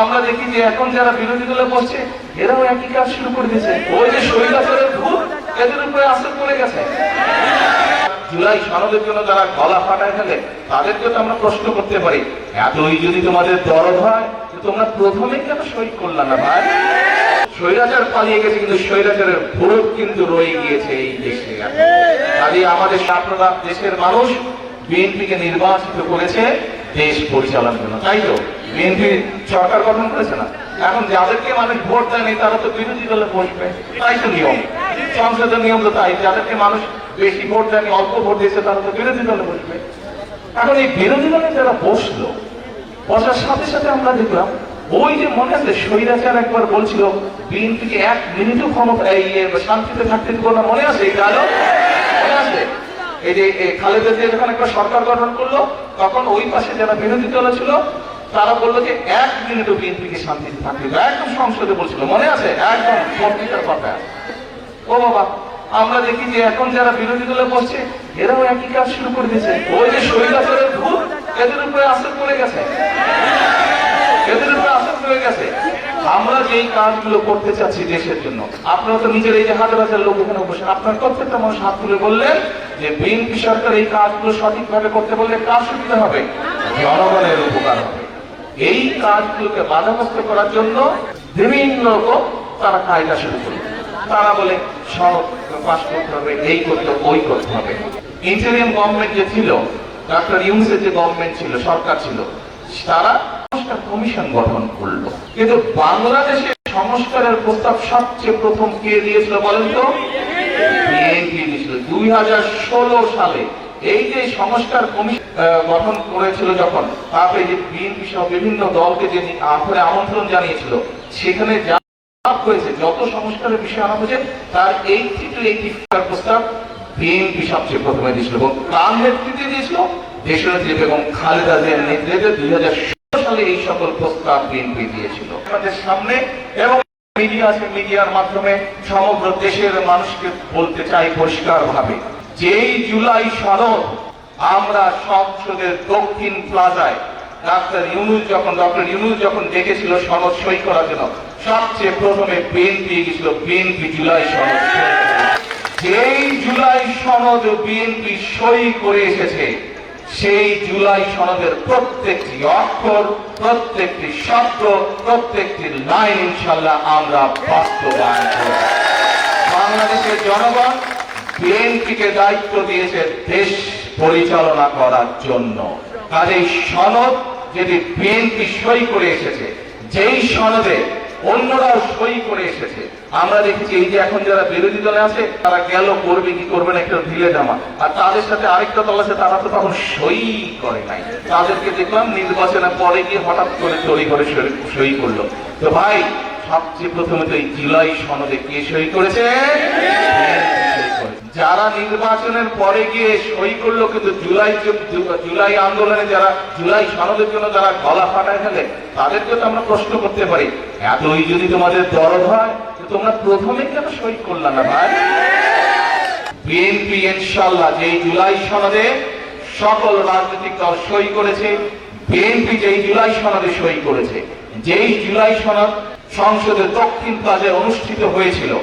আমরা দেখি যে এখন যারা বিরোধী দলে বসছে এরাও একই কাজ শুরু করে দিয়েছে। ওই যে স্বৈরাচারের ভূত এদের উপরে আসর পড়ে গেছে। জুলাই সনদের জন্য যারা গলা ফাটায় ফেলে তাদেরকে তো আমরা প্রশ্ন করতে পারি, এতই যদি তোমাদের দরদ হয় তোমরা প্রথমে কেন সই করলা না ভাই? স্বৈরাচার পালিয়ে গেছে কিন্তু স্বৈরাচারের ভোট কিন্তু রয়ে গিয়েছে এই দেশে। কাজে আমাদের আপনারা দেশের মানুষ বিএনপিকে নির্বাচিত করেছে দেশ পরিচালনার জন্য, তাই তো? বিএনপি সরকার গঠন করেছে না? এখন যাদেরকে মানুষ ভোট দেয়নি তারা তো বিরোধী দলে বসবে, তাই তো নিয়ম, সংসদের নিয়ম তো তাই। যাদেরকে মানুষ বেশি ভোট দেয়নি, অল্প ভোট দিয়েছে তারা তো বিরোধী দলে বসবে। এখন এই বিরোধী দলে যারা বসলো, বসার সাথে সাথে আমরা দেখলাম ওই যে মনে আছে স্বৈরাচার একবার বলছিল বিএনপিকে 1 মিনিটও ক্ষমতা শান্তিতে থাকতে দিব না, মনে আছে? এই ডায়লগ মনে আছে? এই যে খালেদা জিয়া যখন একটা সরকার গঠন করলো তখন ওই পাশে যারা বিরোধী দল ছিল তারা বললো যে 1 মিনিটও বিএনপিকে শান্তিতে থাকতে দিব, একদম সংসদে বলছিল, মনে আছে? একদম পত্রিকার কথা। ও বাবা, আমরা দেখি যে এখন যারা বিরোধী দলে বসছে এরাও একই কাজ শুরু করে দিয়েছে। ওই যে স্বৈরাচারের ভূত এদের উপরে আসর পড়ে গেছে, এদের উপরে আসর পড়ে গেছে। আমরা যেই কাজগুলো করতে চাচ্ছি দেশের জন্য, আপনারা তো নিজের এই যে হাজার হাজার লোক এখানে বসে আপনার প্রত্যেকটা মানুষ হাত তুলে বললেন যে বিএনপি সরকার এই কাজগুলো সঠিকভাবে করতে বললে কার সুবিধা হবে? জনগণের উপকার হবে। এই কাজগুলোকে বাধাগ্রস্ত করার জন্য বিভিন্ন রকম তারা কায়দা শুরু করবে। তারা বলে সনদ পাস করতে হবে, এই করতে ওই করতে হবে। ইন্টারিয়াম গভর্নমেন্ট যে ছিল, ডক্টর ইউনূসের যে গভর্নমেন্ট ছিল, সরকার ছিল, তারা সংস্কার কমিশন গঠন করলো। কিন্তু বাংলাদেশে সংস্কারের প্রস্তাব সবচেয়ে প্রথম কে দিয়েছিল বলেন তো? বিএনপি দিয়েছিল 2016 সালে। এই যে সংস্কার কমিশন গঠন করেছিল যখন, তারপরে যে বিএনপি সহ বিভিন্ন দলকে যে আমন্ত্রণ জানিয়েছিল, সেখানে হয়েছে যত সংস্কারের বিষয় আনা হয়েছে তার 80 to 85 প্রস্তাব বিএনপি সবচেয়ে প্রথমে দিয়েছিল এবং কার নেতৃত্বে দিয়েছিল? দেশনেত্রী বেগম খালেদা জিয়ার নেতৃত্বে 2016 সালে এই সকল প্রস্তাব বিএনপি দিয়েছিল আমাদের সামনে। এবং মিডিয়া আছে, মিডিয়ার মাধ্যমে সমগ্র দেশের মানুষকে বলতে চাই পরিষ্কার ভাবে, যেই জুলাই সনদ আমরা সংসদের দক্ষিণ প্লাজায় ডক্টর ইউনূস যখন ডেকেছিল সনদ সই করার জন্য, সবচেয়ে প্রথমে বিএনপি গেছিল, বিএনপি জুলাই সনদ। যেই জুলাই সনদ বিএনপি সই করে এসেছে, সেই জুলাই সনদের প্রত্যেকটি অক্ষর, প্রত্যেকটি শব্দ, প্রত্যেকটি লাইন ইনশাআল্লাহ আমরা বাস্তবায়ন করব। বাংলাদেশের জনগণ বিএনপিকে দায়িত্ব দিয়েছে দেশ পরিচালনা করার জন্য। কাজে সনদ যেটি বিএনপি সই করে এসেছে, যেই সনদে অন্যরাও সই করে এসেছে, আমরা দেখেছি এই যে এখন যারা বিরোধী দলে আছে তারা গেল করবে কি করবে না একটা ঢিলে জামা, আর তাদের সাথে আরেকটা দল আছে তারা তো তখন সই করে নাই, তাদেরকে দেখলাম নির্বাচনের পরে গিয়ে হঠাৎ করে তৈরি করে সই করলো। তো ভাই, সবচেয়ে প্রথমে তো এই জুলাই সনদে কে সই করেছে? যারা নির্বাচনের পরে গিয়ে সই করলো, কিন্তু জুলাই আন্দোলনে যারা জুলাই সনদের জন্য যারা গলা ফাটায় ফেলে তাদেরকে তো আমরা প্রশ্ন করতে পারি, এতই যদি তোমাদের দরদ হয় তোমরা প্রথমে কেন সই করলা না ভাই? বিএনপি ইনশাআল্লাহ যেই জুলাই সনদে সকল রাজনৈতিক দল সই করেছে, বিএনপি যেই জুলাই সনদে সই করেছে, যেই জুলাই সনদ সংসদের দক্ষিণ প্লাজায় অনুষ্ঠিত হয়েছিল,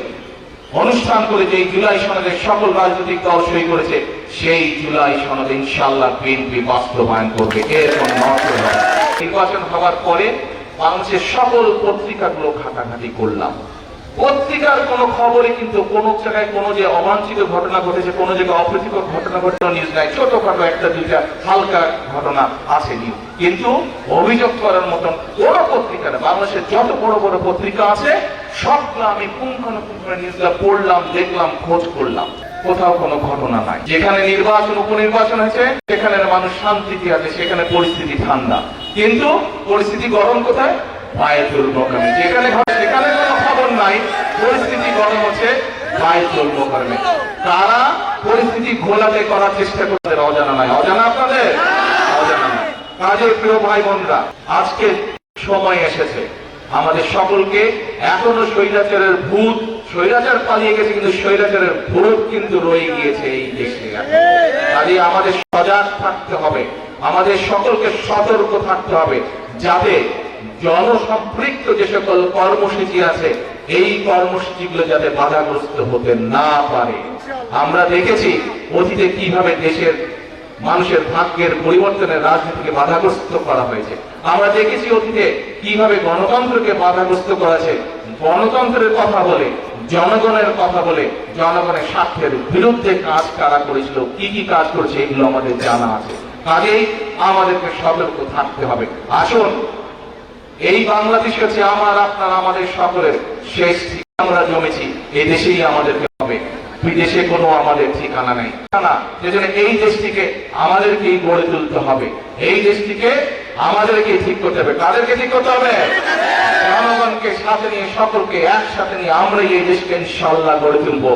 অনুষ্ঠান করে যেই জুলাই সনদে সকল রাজনৈতিক দল সই করেছে, সেই জুলাই সনদ ইনশাআল্লাহ বিএনপি বাস্তবায়ন করবে। এর কোনো নজর নেই। নির্বাচন হওয়ার পরে বাংলাদেশের সকল পত্রিকাগুলো ঘাটাঘাটি করলাম, পত্রিকার কোনো খবরে কিন্তু কোন জায়গায় কোনো যে অবাঞ্ছিত ঘটনা ঘটেছে, কোন জায়গায় অপ্রীতিকর ঘটনা ঘটনা নিউজ নাই, ছোটখাটো একটা দুইটা হালকা ঘটনা আছে নিউজ, কিন্তু অভিযোগ করার মতন কোন পত্রিকা না। বাংলাদেশের যত বড় বড় পত্রিকা আছে সবগুলো আমি পুঙ্খানুপুঙ্খভাবে নিউজটা পড়লাম, দেখলাম, খোঁজ করলাম, কোথাও কোনো ঘটনা নাই। যেখানে নির্বাচন উপনির্বাচন হয়েছে সেখানে মানুষ শান্তিতে আছে, সেখানে পরিস্থিতি ঠান্ডা, কিন্তু পরিস্থিতি গরম কোথায়? বায়তুল মোকাররমে। যেখানে সেখানে কোনো খবর নাই, পরিস্থিতি গরম হচ্ছে বায়তুল মোকাররমে। তারা পরিস্থিতি ঘোলাটে করার চেষ্টা করতে অজানা নাই। অজানা আপনাদের? অজানা নাই। কাজের প্রিয় ভাই বোনরা, আজকে সময় এসেছে আমাদের সকলকে, এখনো স্বৈরাচারের ভূত, স্বৈরাচার পালিয়ে গেছে কিন্তু স্বৈরাচারের ভূত কিন্তু রয়ে গিয়েছে এই দেশে। কাজে আমাদের সজাগ থাকতে হবে, আমাদের সকলকে সতর্ক থাকতে হবে, যাতে জনসম্পৃক্ত যে সকল কর্মসূচি আছে এই কর্মসূচিগুলো যাতে বাধাগ্রস্ত হতে না পারে। আমরা দেখেছি অতীতে কিভাবে দেশের মানুষের ভাগ্যের পরিবর্তনের রাজনীতিকে বাধাগ্রস্ত করা হয়েছে। আমরা দেখেছি অতীতে কিভাবে গণতন্ত্রকে বাধাগ্রস্ত করেছে। গণতন্ত্রের কথা বলে, জনগণের কথা বলে, জনগণের স্বার্থের বিরুদ্ধে কাজ কারা করেছিল, কি কি কাজ করেছে এগুলো আমাদের জানা আছে। কাজেই আমাদেরকে সতর্ক থাকতে হবে। আসুন, এই বাংলাদেশ হচ্ছে আমার, আপনার, আমাদের সকলের শেষ। আমরা জমেছি এই দেশেই আমাদেরকে হবে, বিদেশে কোনো আমাদের ঠিকানা নেই না। সেজন্য এই দেশটিকে আমাদেরকেই গড়ে তুলতে হবে, এই দেশটিকে আমাদেরকে ঠিক করতে হবে। কাদেরকে ঠিক করতে হবে? জনগণকে সাথে নিয়ে, সকলকে একসাথে নিয়ে আমরাই এই দেশকে ইনশাআল্লাহ গড়ে তুলবো।